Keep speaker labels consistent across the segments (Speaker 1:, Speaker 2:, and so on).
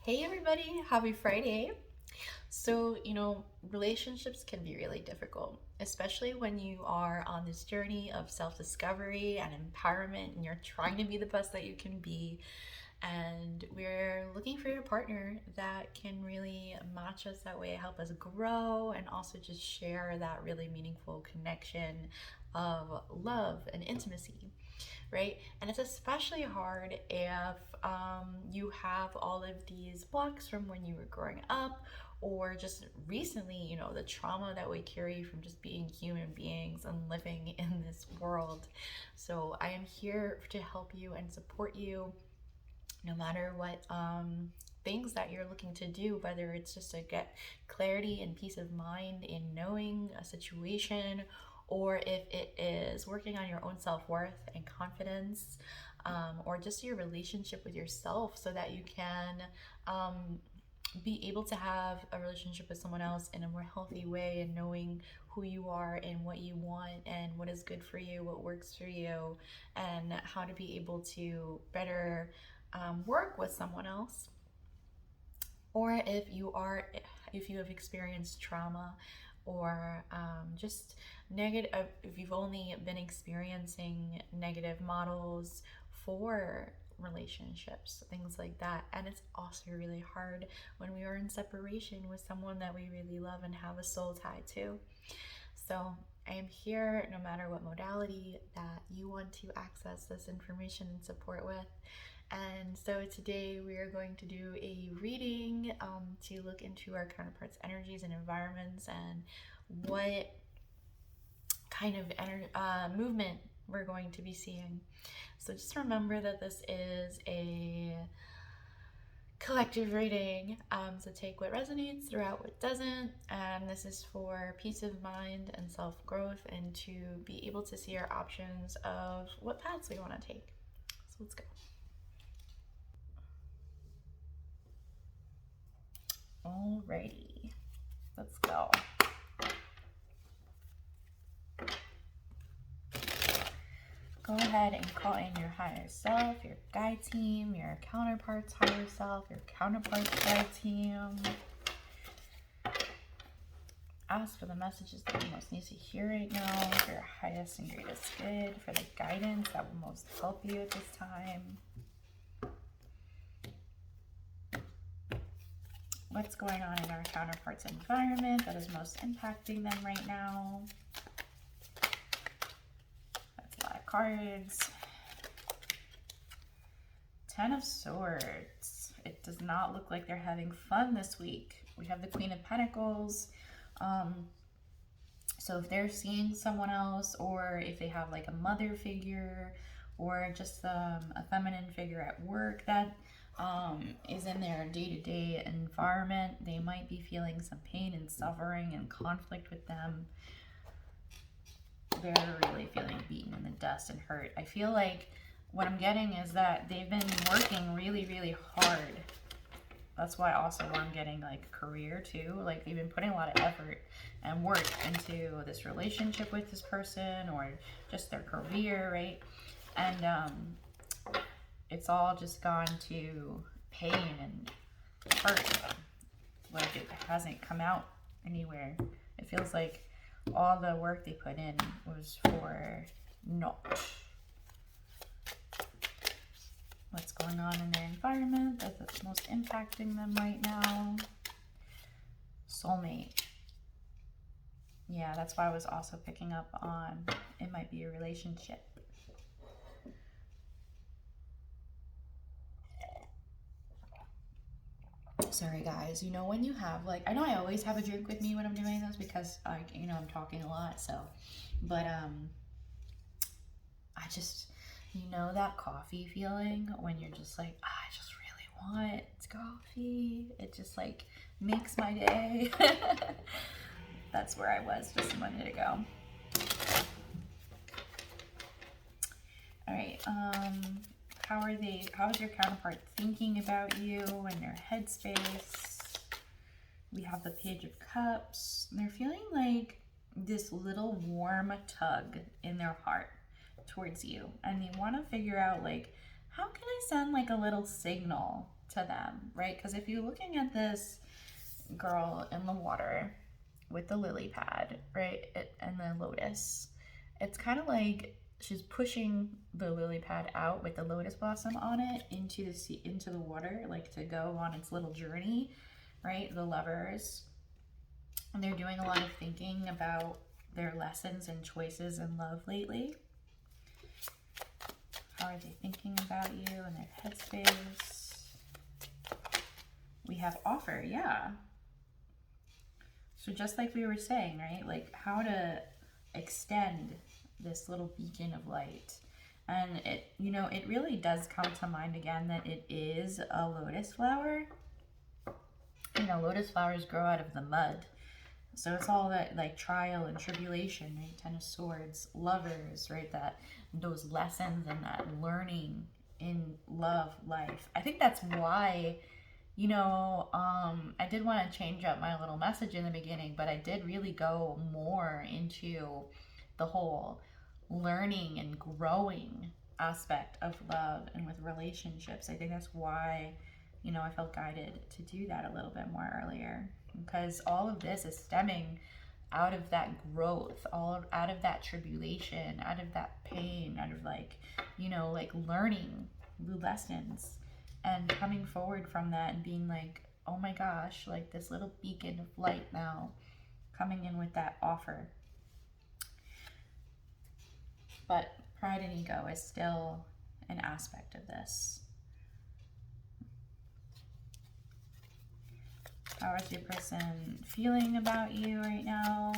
Speaker 1: Hey everybody, happy Friday. So, relationships can be really difficult, especially when you are on this journey of self discovery and empowerment and you're trying to be the best that you can be. And we're looking for a partner that can really match us that way, help us grow, and also just share that really meaningful connection of love and intimacy, right? And it's especially hard if you have all of these blocks from when you were growing up or just recently, the trauma that we carry from just being human beings and living in this world. So I am here to help you and support you no matter what things that you're looking to do, whether it's just to get clarity and peace of mind in knowing a situation, or if it is working on your own self worth and confidence, or just your relationship with yourself so that you can be able to have a relationship with someone else in a more healthy way and knowing who you are and what you want and what is good for you, what works for you, and how to be able to better work with someone else. Or if you have experienced trauma or just negative, if you've only been experiencing negative models for relationships, things like that. And it's also really hard when we are in separation with someone that we really love and have a soul tie to. So I am here no matter what modality that you want to access this information and support with. And so today we are going to do a reading to look into our counterparts' energies and environments and what kind of movement we're going to be seeing. So just remember that this is a collective reading, so take what resonates, throw out what doesn't, and this is for peace of mind and self-growth and to be able to see our options of what paths we want to take. So let's go. Alrighty, let's go. Go ahead and call in your higher self, your guide team, your counterpart's higher self, your counterpart's guide team. Ask for the messages that you most need to hear right now, for your highest and greatest good, for the guidance that will most help you at this time. What's going on in our counterpart's environment that is most impacting them right now? That's a lot of cards. 10 of Swords. It does not look like they're having fun this week. We have the Queen of Pentacles. So if they're seeing someone else, or if they have like a mother figure or just a feminine figure at work that is in their day-to-day environment, they might be feeling some pain and suffering and conflict with them. They're really feeling beaten in the dust and hurt. I feel like what I'm getting is that they've been working really, really hard. That's why also I'm getting like career too. Like they've been putting a lot of effort and work into this relationship with this person or just their career, right? And it's all just gone to pain and hurt. Like it hasn't come out anywhere. It feels like all the work they put in was for naught. What's going on in their environment that's most impacting them right now? Soulmate. Yeah, that's why I was also picking up on it might be a relationship. Sorry guys, when you have like, I know I always have a drink with me when I'm doing this because I'm talking a lot, so, but I just, that coffee feeling when you're just like, I just really want coffee. It just like makes my day. That's where I was just a minute ago. All right, how is your counterpart thinking about you and their headspace? We have the Page of Cups. They're feeling like this little warm tug in their heart towards you, and they want to figure out like, how can I send like a little signal to them, right? Because if you're looking at this girl in the water with the lily pad, right, and the lotus, it's kind of like she's pushing the lily pad out with the lotus blossom on it into the sea, into the water, like to go on its little journey, right? The lovers, and they're doing a lot of thinking about their lessons and choices in love lately. How are they thinking about you and their headspace? We have offer, yeah. So just like we were saying, right? Like how to extend this little beacon of light. And it, you know, it really does come to mind again that it is a lotus flower. You know, lotus flowers grow out of the mud. So it's all that like trial and tribulation, right? Ten of Swords, lovers, right? That those lessons and that learning in love, life. I think that's why, you know, I did want to change up my little message in the beginning, but I did really go more into the whole learning and growing aspect of love and with relationships. I think that's why, you know, I felt guided to do that a little bit more earlier, because all of this is stemming out of that growth, all out of that tribulation, out of that pain, out of like, you know, like learning the lessons and coming forward from that and being like, oh my gosh, like this little beacon of light now coming in with that offer. But pride and ego is still an aspect of this. How is your person feeling about you right now?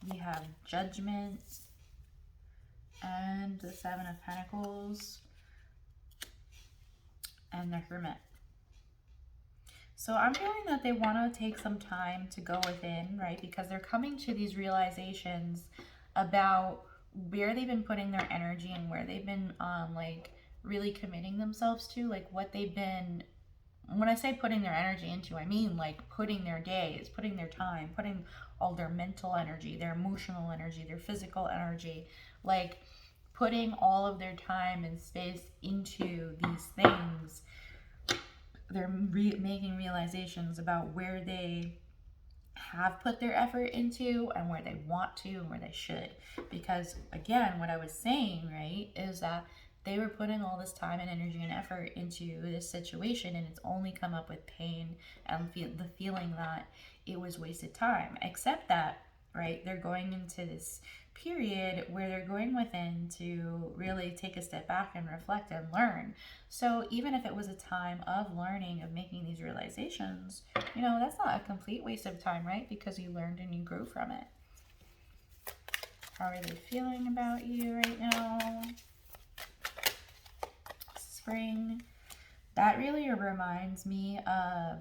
Speaker 1: We have Judgment and the Seven of Pentacles and the Hermit. So I'm feeling that they want to take some time to go within, right? Because they're coming to these realizations about where they've been putting their energy and where they've been like really committing themselves to, like what they've been, when I say putting their energy into, I mean like putting their days, putting their time, putting all their mental energy, their emotional energy, their physical energy, like putting all of their time and space into these things. They're making realizations about where they have put their effort into and where they want to and where they should. Because again, what I was saying, right, is that they were putting all this time and energy and effort into this situation, and it's only come up with pain and the feeling that it was wasted time. Except that, right, they're going into this period where they're going within to really take a step back and reflect and learn. So even if it was a time of learning, of making these realizations, you know, that's not a complete waste of time, right? Because you learned and you grew from it. How are they feeling about you right now? Spring. That really reminds me of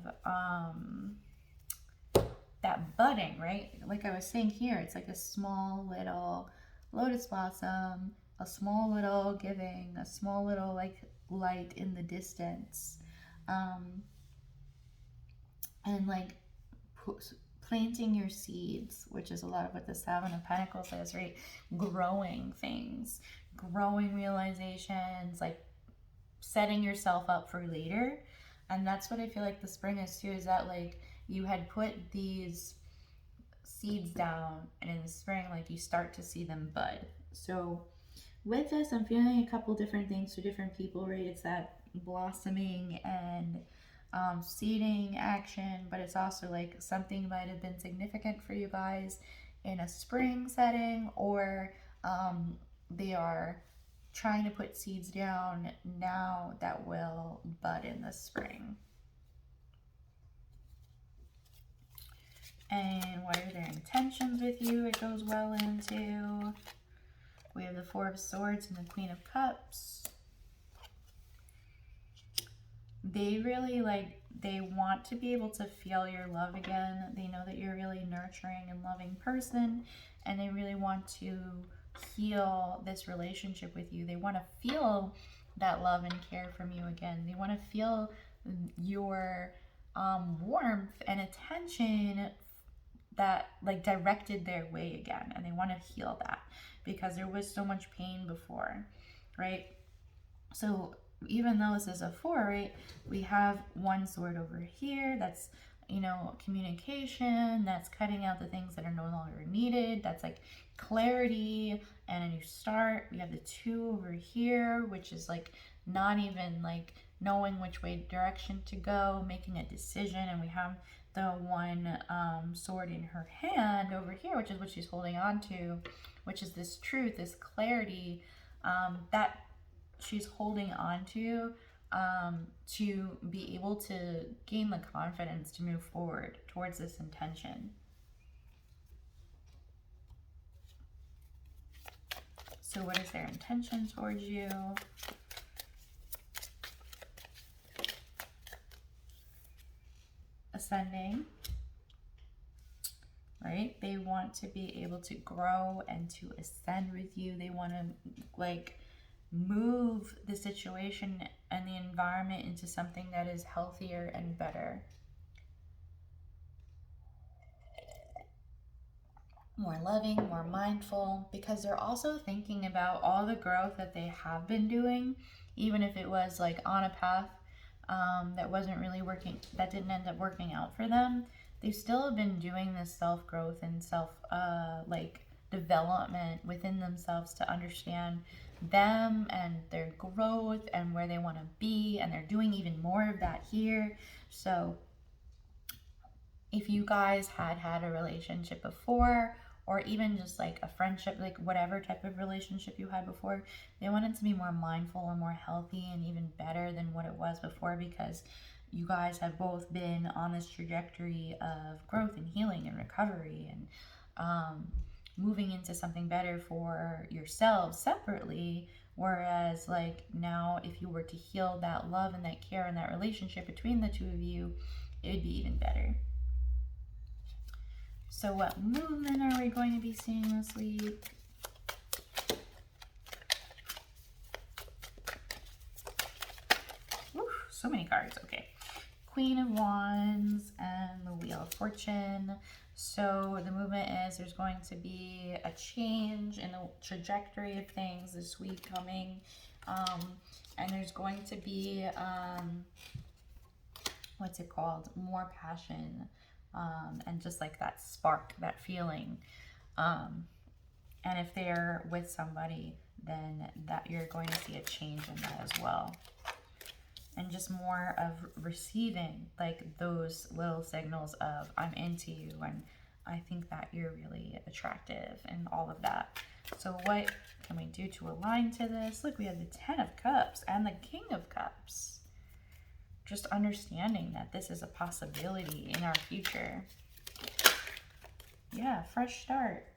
Speaker 1: that budding, right? Like I was saying here, it's like a small little lotus blossom, a small little giving, a small little like light in the distance, and like planting your seeds, which is a lot of what the Seven of Pentacles is, right? Growing things, growing realizations, like setting yourself up for later. And that's what I feel like the spring is too, is that like you had put these seeds down, and in the spring, like you start to see them bud. So with this, I'm feeling a couple different things for different people, right? It's that blossoming and seeding action, but it's also like something might have been significant for you guys in a spring setting, or they are trying to put seeds down now that will bud in the spring. And what are their intentions with you? It goes well into. We have the Four of Swords and the Queen of Cups. They really they want to be able to feel your love again. They know that you're a really nurturing and loving person, and they really want to heal this relationship with you. They want to feel that love and care from you again. They want to feel your warmth and attention that like directed their way again, and they want to heal that because there was so much pain before, right? So even though this is a 4, right, we have one sword over here that's, communication, that's cutting out the things that are no longer needed, that's like clarity and a new start. We have the 2 over here, which is like not even like knowing which way direction to go, making a decision. And we have the 1 sword in her hand over here, which is what she's holding on to, which is this truth, this clarity, that she's holding on to be able to gain the confidence to move forward towards this intention. So what is their intention towards you? Ascending, right? They want to be able to grow and to ascend with you. They want to like move the situation and the environment into something that is healthier and better. More loving, more mindful, because they're also thinking about all the growth that they have been doing, even if it was like on a path that wasn't really working, that didn't end up working out for them. They still have been doing this self-growth and development within themselves to understand them and their growth and where they want to be, and they're doing even more of that here. So if you guys had a relationship before, or even just like a friendship, like whatever type of relationship you had before, they want it to be more mindful and more healthy and even better than what it was before, because you guys have both been on this trajectory of growth and healing and recovery and moving into something better for yourselves separately. Whereas like now, if you were to heal that love and that care and that relationship between the 2 of you, it would be even better. So what movement are we going to be seeing this week? Ooh, so many cards. Okay. Queen of Wands and the Wheel of Fortune. So the movement is there's going to be a change in the trajectory of things this week coming. And there's going to be, what's it called? More passion. And just like that spark, that feeling. And if they're with somebody, then that you're going to see a change in that as well. And just more of receiving like those little signals of I'm into you and I think that you're really attractive and all of that. So what can we do to align to this? Look, we have the 10 of Cups and the King of Cups. Just understanding that this is a possibility in our future. Yeah, fresh start.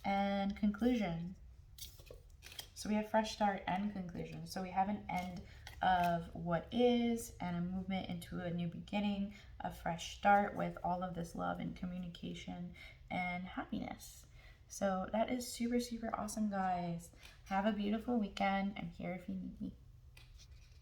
Speaker 1: And conclusion. So we have fresh start and conclusion. So we have an end of what is and a movement into a new beginning, a fresh start with all of this love and communication and happiness. So that is super, super awesome, guys. Have a beautiful weekend. I'm here if you need me.